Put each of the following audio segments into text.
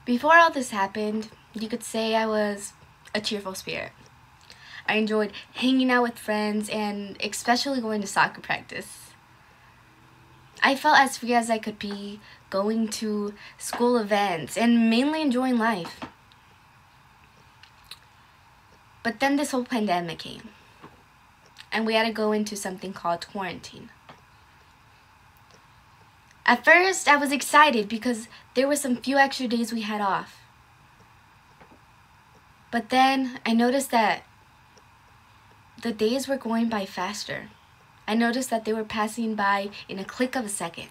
Before all this happened, you could say I was a cheerful spirit. I enjoyed hanging out with friends and especially going to soccer practice. I felt as free as I could be, going to school events and mainly enjoying life. But then this whole pandemic came, and we had to go into something called quarantine. At first, I was excited because there were some few extra days we had off. But then I noticed that the days were going by faster. I noticed that they were passing by in a click of a second.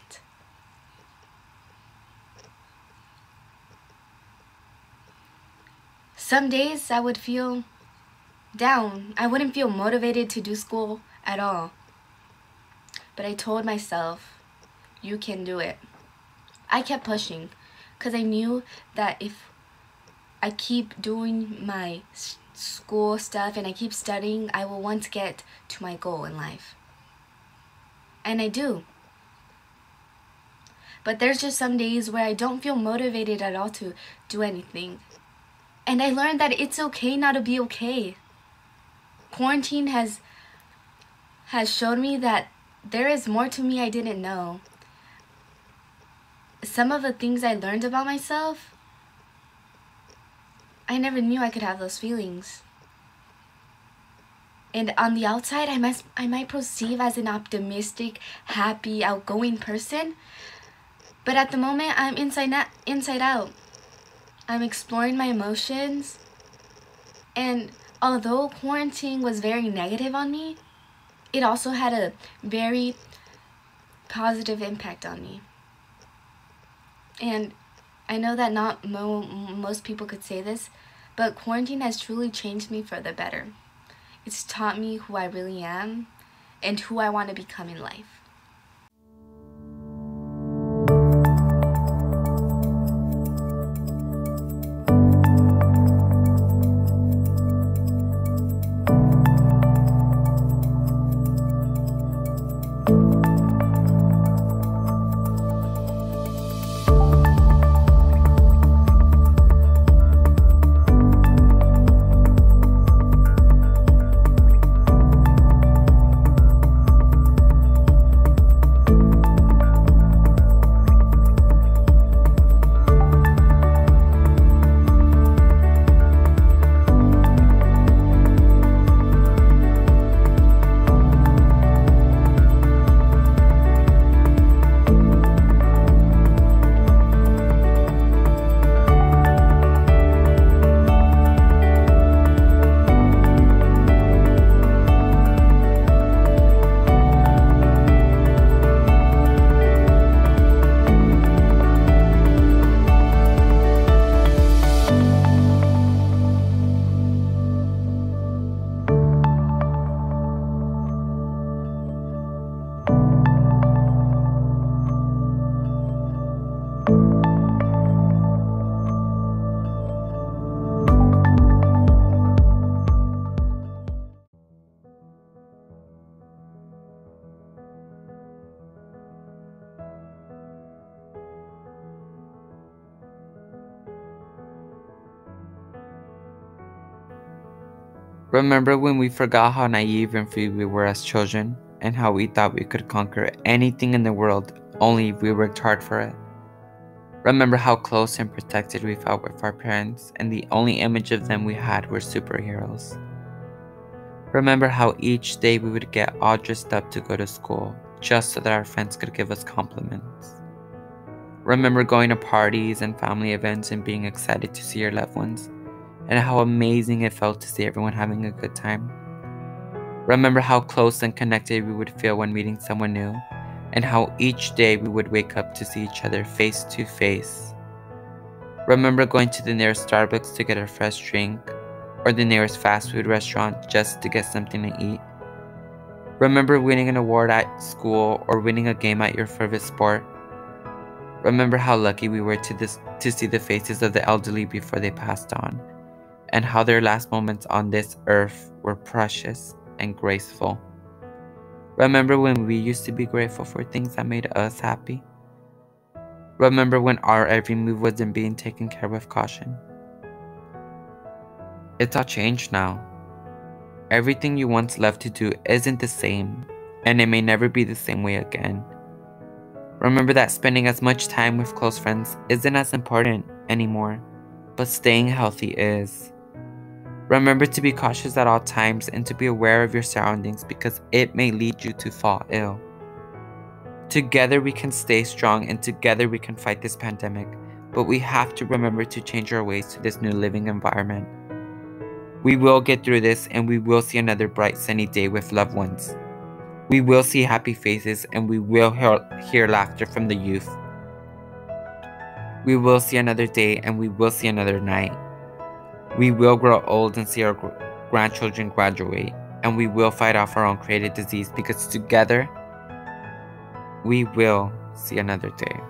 Some days I would feel down. I wouldn't feel motivated to do school at all. But I told myself, you can do it. I kept pushing because I knew that if I keep doing my school stuff and I keep studying, I will once get to my goal in life. And I do. But there's just some days where I don't feel motivated at all to do anything. And I learned that it's okay not to be okay. Quarantine has showed me that there is more to me I didn't know. Some of the things I learned about myself, I never knew I could have those feelings. And on the outside, I might perceive as an optimistic, happy, outgoing person. But at the moment, I'm inside out. I'm exploring my emotions. And although quarantine was very negative on me, it also had a very positive impact on me. And I know that not most people could say this, but quarantine has truly changed me for the better. It's taught me who I really am and who I want to become in life. Remember when we forgot how naive and free we were as children, and how we thought we could conquer anything in the world only if we worked hard for it? Remember how close and protected we felt with our parents, and the only image of them we had were superheroes? Remember how each day we would get all dressed up to go to school, just so that our friends could give us compliments? Remember going to parties and family events and being excited to see your loved ones, and how amazing it felt to see everyone having a good time? Remember how close and connected we would feel when meeting someone new, and how each day we would wake up to see each other face to face? Remember going to the nearest Starbucks to get a fresh drink, or the nearest fast food restaurant just to get something to eat? Remember winning an award at school or winning a game at your favorite sport? Remember how lucky we were to see the faces of the elderly before they passed on, and how their last moments on this earth were precious and graceful? Remember when we used to be grateful for things that made us happy? Remember when our every move wasn't being taken care of with caution? It's all changed now. Everything you once loved to do isn't the same, and it may never be the same way again. Remember that spending as much time with close friends isn't as important anymore, but staying healthy is. Remember to be cautious at all times and to be aware of your surroundings because it may lead you to fall ill. Together we can stay strong and together we can fight this pandemic, but we have to remember to change our ways to this new living environment. We will get through this and we will see another bright sunny day with loved ones. We will see happy faces and we will hear laughter from the youth. We will see another day and we will see another night. We will grow old and see our grandchildren graduate, and we will fight off our own created disease because together we will see another day.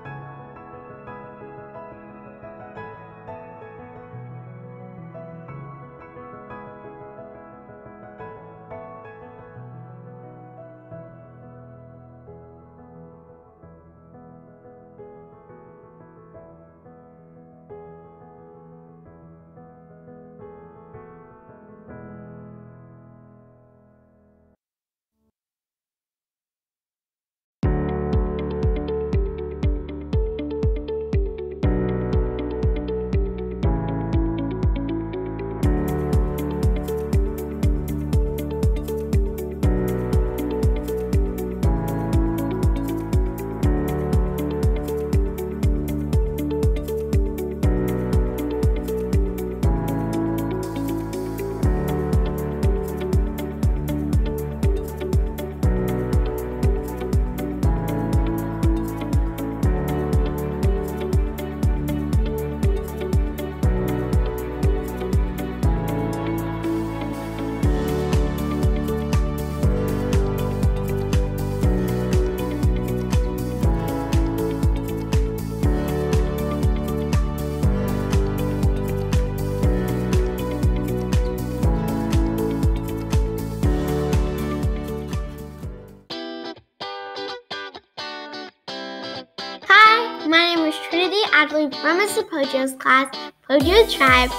From Mr. Pojo's class, Pojo Tribe,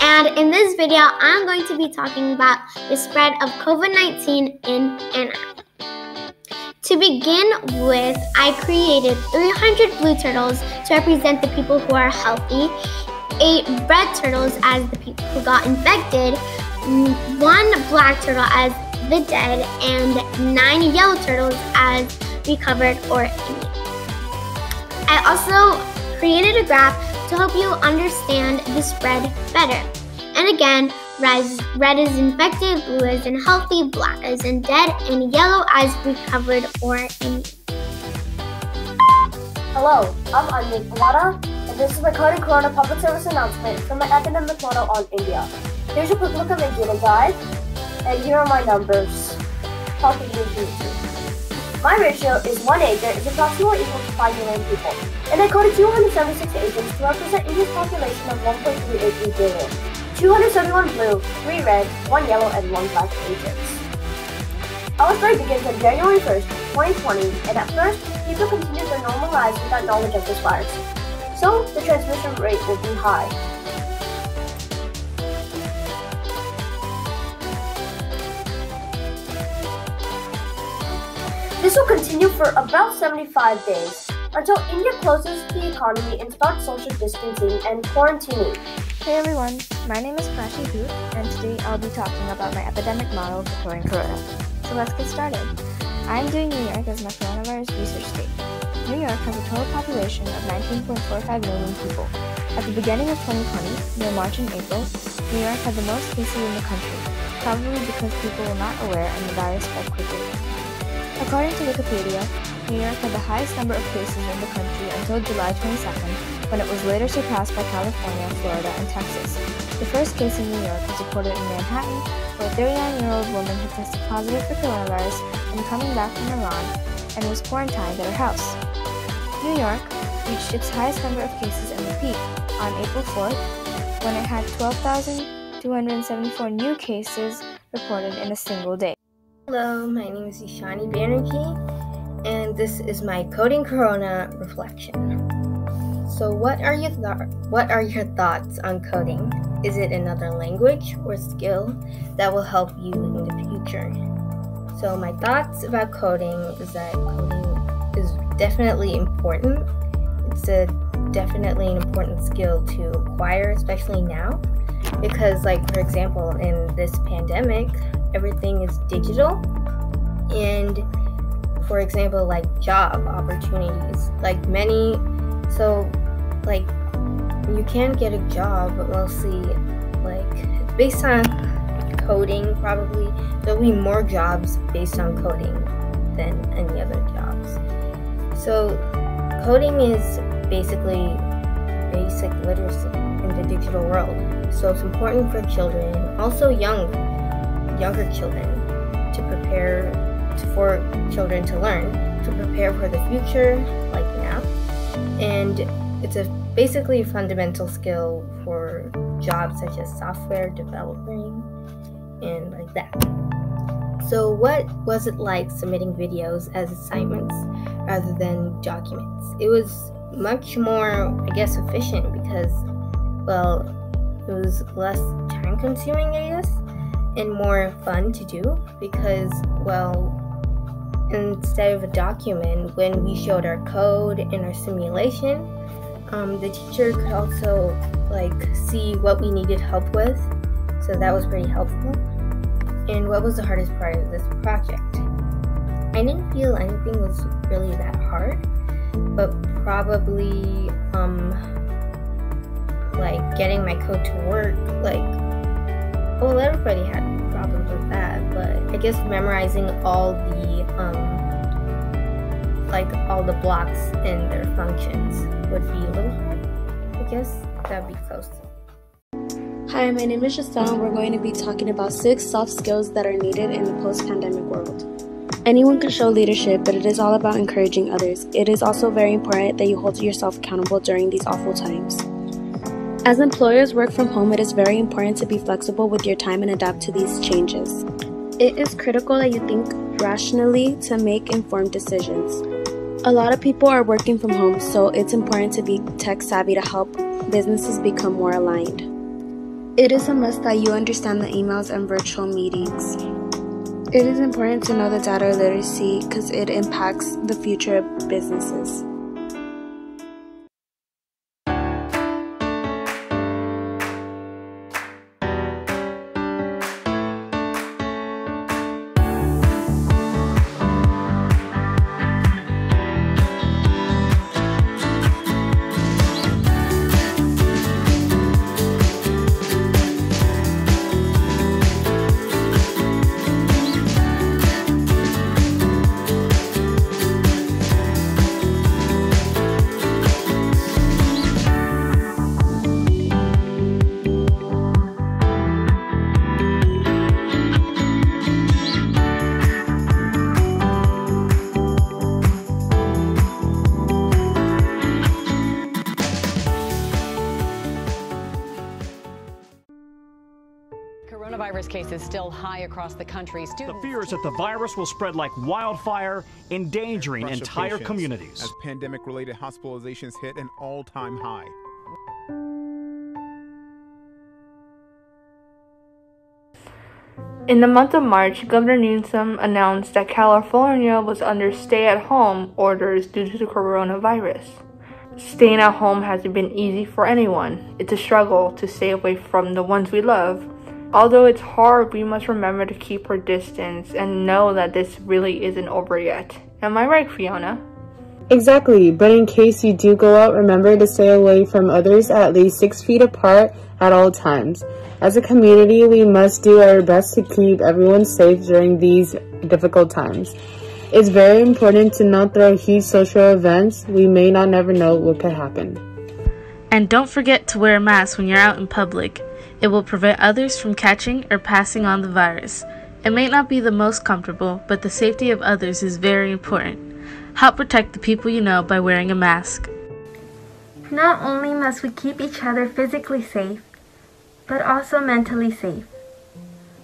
and in this video, I'm going to be talking about the spread of COVID-19 in Anaheim. To begin with, I created 300 blue turtles to represent the people who are healthy, 8 red turtles as the people who got infected, 1 black turtle as the dead, and 9 yellow turtles as recovered or immune. I also created a graph to help you understand the spread better. And again, red is infected, blue is in healthy, black is in dead, and yellow as recovered or immune. Hello, I'm Anjit Pawada, and this is my Coding Corona public service announcement from my academic model on India. Here's a quick look at my data guide, and here are my numbers. My ratio is 1 acre is approximately equal to 5 million people, and I coded 276 agents to represent India's population of 1.383 billion. 271 blue, 3 red, 1 yellow, and 1 black agents. Our story begins on January 1st, 2020, and at first, people continued their normal lives without knowledge of this virus. So, the transmission rate will be high. This will continue for about 75 days, until India closes the economy and starts social distancing and quarantining. Hey everyone, my name is Prashi Hoot, and today I'll be talking about my epidemic model for coding corona. So let's get started. I'm doing New York as my coronavirus research state. New York has a total population of 19.45 million people. At the beginning of 2020, near March and April, New York had the most cases in the country, probably because people were not aware and the virus spread quickly. According to Wikipedia, New York had the highest number of cases in the country until July 22nd, when it was later surpassed by California, Florida, and Texas. The first case in New York was reported in Manhattan, where a 39-year-old woman had tested positive for coronavirus when coming back from Iran and was quarantined at her house. New York reached its highest number of cases in the peak on April 4th, when it had 12,274 new cases reported in a single day. Hello, my name is Ishani Banerjee, and this is my Coding Corona reflection. So what are your thoughts on coding? Is it another language or skill that will help you in the future? So my thoughts about coding is that coding is definitely important. It's definitely an important skill to acquire, especially now, because for example, in this pandemic, everything is digital, and for example, job opportunities, you can get a job, but mostly based on coding. Probably there'll be more jobs based on coding than any other jobs. So coding is basically basic literacy in the digital world. So it's important for children, also younger children, to prepare for children to learn, to prepare for the future, like now. And it's basically a fundamental skill for jobs such as software developing and like that. So what was it like submitting videos as assignments rather than documents? It was much more, efficient because, it was less time consuming, and more fun to do because, instead of a document, when we showed our code in our simulation, the teacher could also see what we needed help with, so that was pretty helpful. And what was the hardest part of this project? I didn't feel anything was really that hard, but probably getting my code to work, everybody had problems with that, but I guess memorizing all the blocks and their functions would be a little hard. I guess that'd be close. Hi, my name is Giselle, and we're going to be talking about 6 soft skills that are needed in the post-pandemic world. Anyone can show leadership, but it is all about encouraging others. It is also very important that you hold yourself accountable during these awful times. As employers work from home, it is very important to be flexible with your time and adapt to these changes. It is critical that you think rationally to make informed decisions. A lot of people are working from home, so it's important to be tech savvy to help businesses become more aligned. It is a must that you understand the emails and virtual meetings. It is important to know the data literacy because it impacts the future of businesses. Coronavirus cases still high across the country. The fear is that the virus will spread like wildfire, endangering entire communities. As pandemic-related hospitalizations hit an all-time high. In the month of March, Governor Newsom announced that California was under stay-at-home orders due to the coronavirus. Staying at home hasn't been easy for anyone. It's a struggle to stay away from the ones we love. Although it's hard, we must remember to keep our distance and know that this really isn't over yet. Am I right, Fiona? Exactly, but in case you do go out, remember to stay away from others at least 6 feet apart at all times. As a community, we must do our best to keep everyone safe during these difficult times. It's very important to not throw huge social events. We may not never know what could happen. And don't forget to wear a mask when you're out in public. It will prevent others from catching or passing on the virus. It may not be the most comfortable, but the safety of others is very important. Help protect the people you know by wearing a mask. Not only must we keep each other physically safe, but also mentally safe.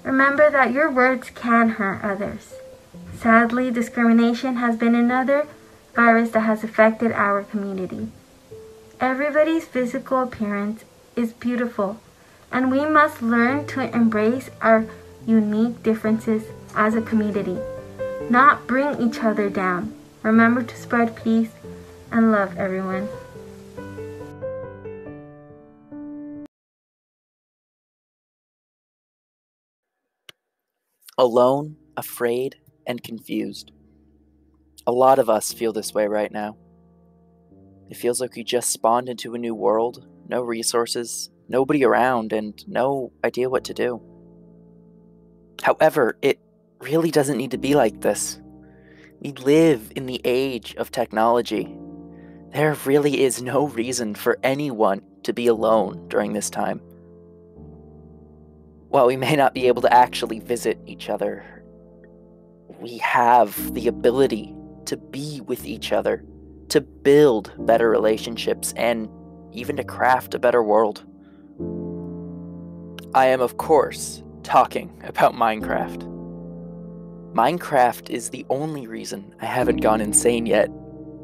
Remember that your words can hurt others. Sadly, discrimination has been another virus that has affected our community. Everybody's physical appearance is beautiful, and we must learn to embrace our unique differences as a community, not bring each other down. Remember to spread peace and love, everyone. Alone, afraid, and confused. A lot of us feel this way right now. It feels like we just spawned into a new world, no resources, nobody around, and no idea what to do. However, it really doesn't need to be like this. We live in the age of technology. There really is no reason for anyone to be alone during this time. While we may not be able to actually visit each other, we have the ability to be with each other, to build better relationships, and even to craft a better world. I am, of course, talking about Minecraft. Minecraft is the only reason I haven't gone insane yet.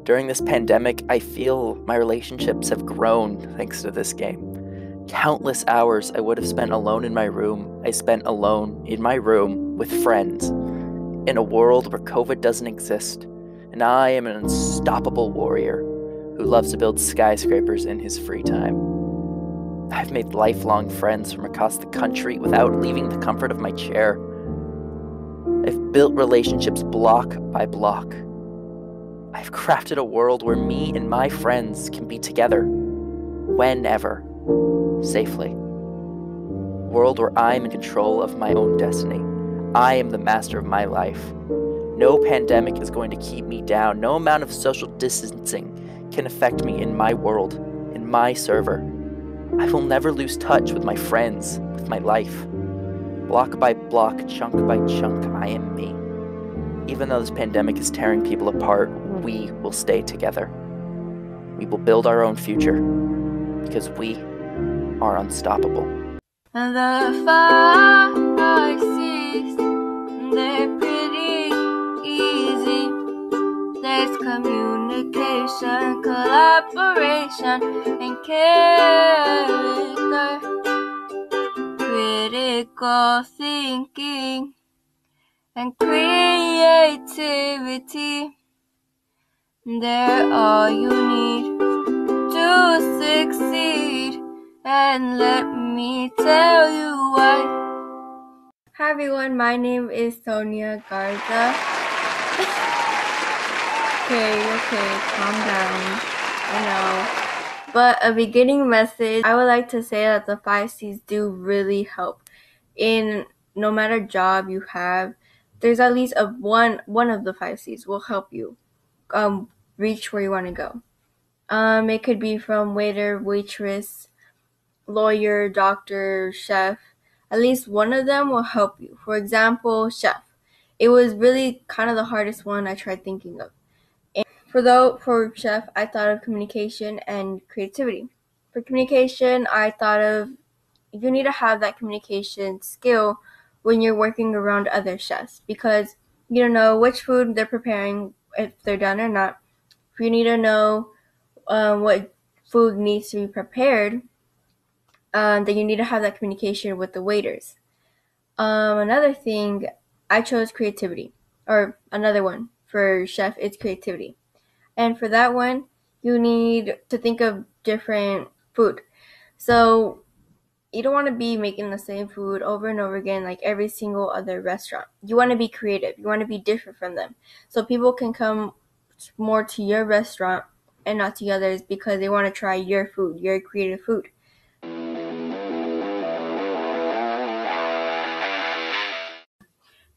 During this pandemic, I feel my relationships have grown thanks to this game. Countless hours I would have spent alone in my room, I spent alone in my room with friends, in a world where COVID doesn't exist, and I am an unstoppable warrior who loves to build skyscrapers in his free time. I've made lifelong friends from across the country without leaving the comfort of my chair. I've built relationships block by block. I've crafted a world where me and my friends can be together, whenever, safely. A world where I'm in control of my own destiny. I am the master of my life. No pandemic is going to keep me down. No amount of social distancing can affect me in my world, in my server. I will never lose touch with my friends, with my life. Block by block, chunk by chunk, I am me. Even though this pandemic is tearing people apart, we will stay together. We will build our own future, because we are unstoppable. And the five, six, they're pretty easy. There's communication, collaboration, and character. Critical thinking and creativity. They're all you need to succeed. And let me tell you why. Hi everyone, my name is Sonia Garza. Okay, calm down. I know. But a beginning message, I would like to say that the 5 C's do really help. In no matter job you have, there's at least one of the 5 C's will help you reach where you want to go. It could be from waiter, waitress, lawyer, doctor, chef. At least one of them will help you. For example, chef. It was really kind of the hardest one I tried thinking of. And for chef, I thought of communication and creativity. For communication, I thought of you need to have that communication skill when you're working around other chefs, because you don't know which food they're preparing, if they're done or not. You need to know what food needs to be prepared. Then you need to have that communication with the waiters. Another thing, I chose creativity, or another one for chef, it's creativity. And for that one, you need to think of different food. So you don't want to be making the same food over and over again like every single other restaurant. You want to be creative. You want to be different from them. So people can come more to your restaurant and not to others because they want to try your food, your creative food.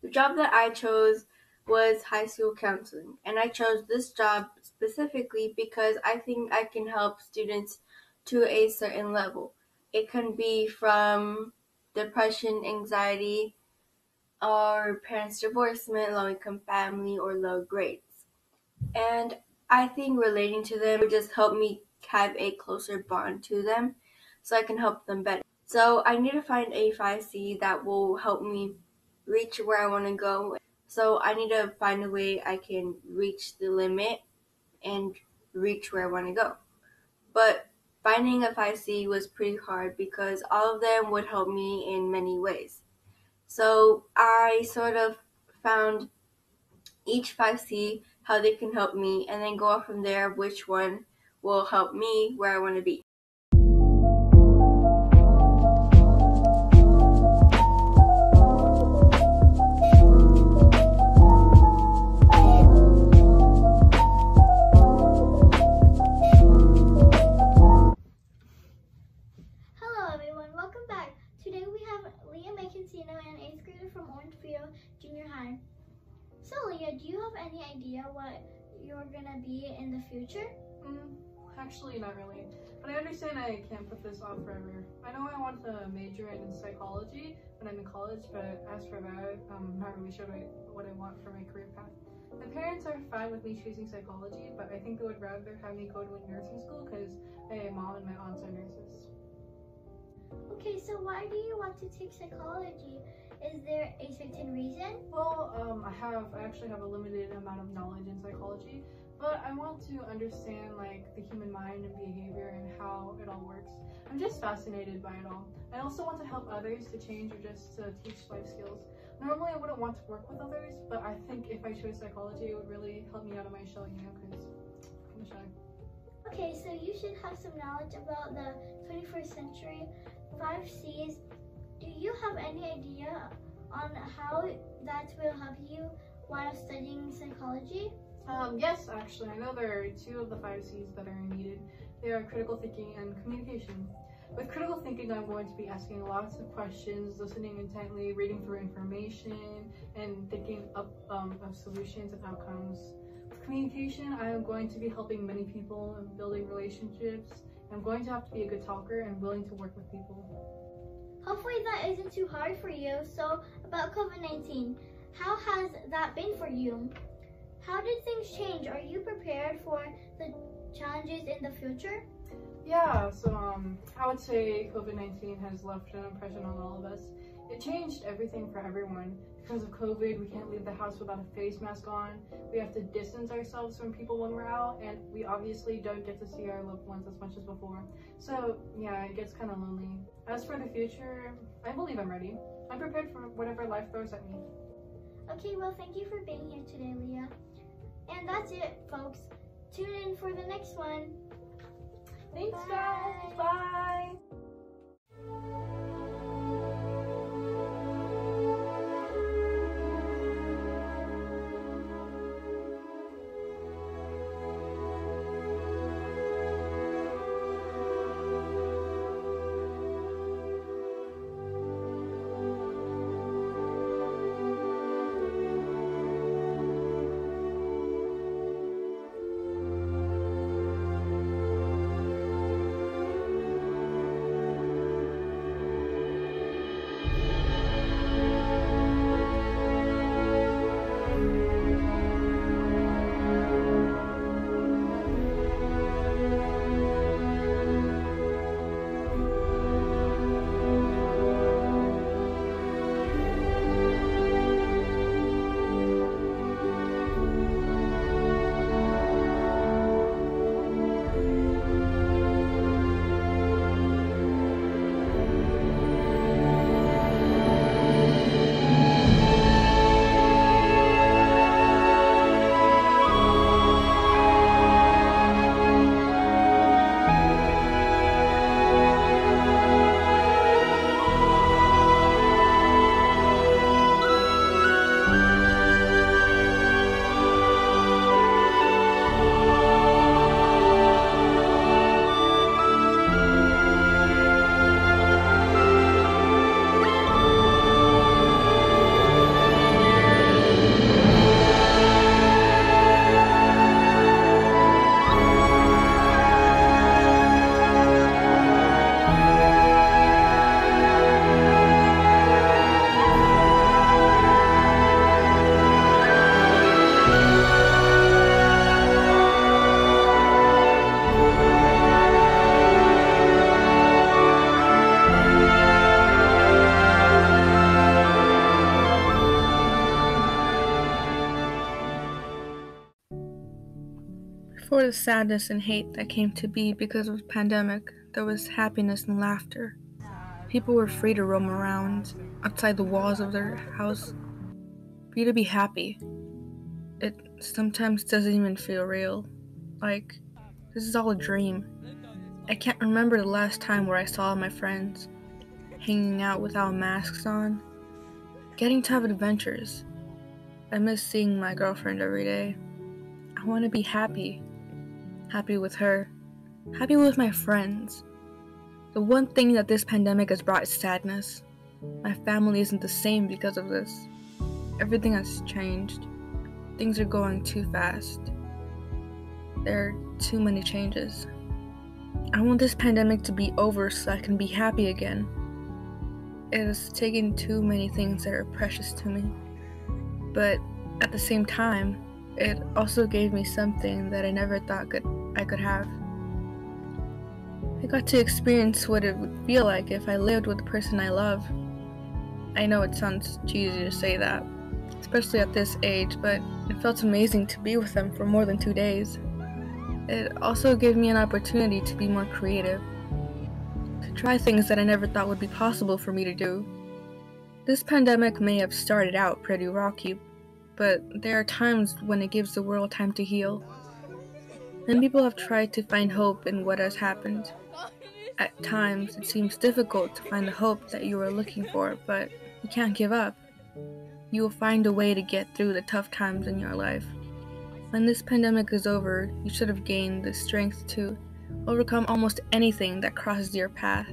The job that I chose was high school counseling, and I chose this job specifically because I think I can help students to a certain level. It can be from depression, anxiety, or parents' divorcement, low-income family, or low grades. And I think relating to them would just help me have a closer bond to them so I can help them better. So I need to find a 5C that will help me reach where I want to go. So I need to find a way I can reach the limit and reach where I want to go. But finding a 5C was pretty hard because all of them would help me in many ways. So I sort of found each 5C, how they can help me, and then go off from there which one will help me where I want to be. Hello everyone, welcome back. Today we have Leah Macancino, an 8th grader from Orangefield Junior High. So Leah, do you have any idea what you're gonna be in the future? Actually, not really. But I understand I can't put this off forever. I know I want to major in psychology when I'm in college, but as for that, I'm not really sure what I want for my career path. My parents are fine with me choosing psychology, but I think they would rather have me go to a nursing school because my mom and my aunts are nurses. Okay, so why do you want to take psychology? Is there a certain reason? Well, I actually have a limited amount of knowledge in psychology, but I want to understand like the human mind and behavior and how it all works. I'm just fascinated by it all. I also want to help others to change or just to teach life skills. Normally I wouldn't want to work with others, but I think if I chose psychology, it would really help me out of my shell, you know, because I'm kind of shy. Okay, so you should have some knowledge about the 21st century 5 C's. Do you have any idea on how that will help you while studying psychology? Yes, actually, I know there are 2 of the 5 C's that are needed. They are critical thinking and communication. With critical thinking, I'm going to be asking lots of questions, listening intently, reading through information, and thinking up of solutions and outcomes. With communication, I am going to be helping many people and building relationships. I'm going to have to be a good talker and willing to work with people. Hopefully that isn't too hard for you. So about COVID-19, how has that been for you? How did things change? Are you prepared for the challenges in the future? Yeah, so I would say COVID-19 has left an impression on all of us. It changed everything for everyone. Because of COVID, we can't leave the house without a face mask on. We have to distance ourselves from people when we're out, and we obviously don't get to see our loved ones as much as before. So yeah, it gets kind of lonely. As for the future, I believe I'm ready. I'm prepared for whatever life throws at me. Okay, well, thank you for being here today, Leah. And that's it, folks. Tune in for the next one. Thanks, guys. Bye. Before the sadness and hate that came to be because of the pandemic, there was happiness and laughter. People were free to roam around outside the walls of their house, free to be happy. It sometimes doesn't even feel real. Like, this is all a dream. I can't remember the last time where I saw my friends hanging out without masks on, getting to have adventures. I miss seeing my girlfriend every day. I want to be happy. Happy with her. Happy with my friends. The one thing that this pandemic has brought is sadness. My family isn't the same because of this. Everything has changed. Things are going too fast. There are too many changes. I want this pandemic to be over so I can be happy again. It has taken too many things that are precious to me. But at the same time, it also gave me something that I never thought I could have. I got to experience what it would feel like if I lived with the person I love. I know it sounds cheesy to say that, especially at this age, but it felt amazing to be with them for more than 2 days. It also gave me an opportunity to be more creative, to try things that I never thought would be possible for me to do. This pandemic may have started out pretty rocky, but there are times when it gives the world time to heal. Many people have tried to find hope in what has happened. At times, it seems difficult to find the hope that you are looking for, but you can't give up. You will find a way to get through the tough times in your life. When this pandemic is over, you should have gained the strength to overcome almost anything that crosses your path.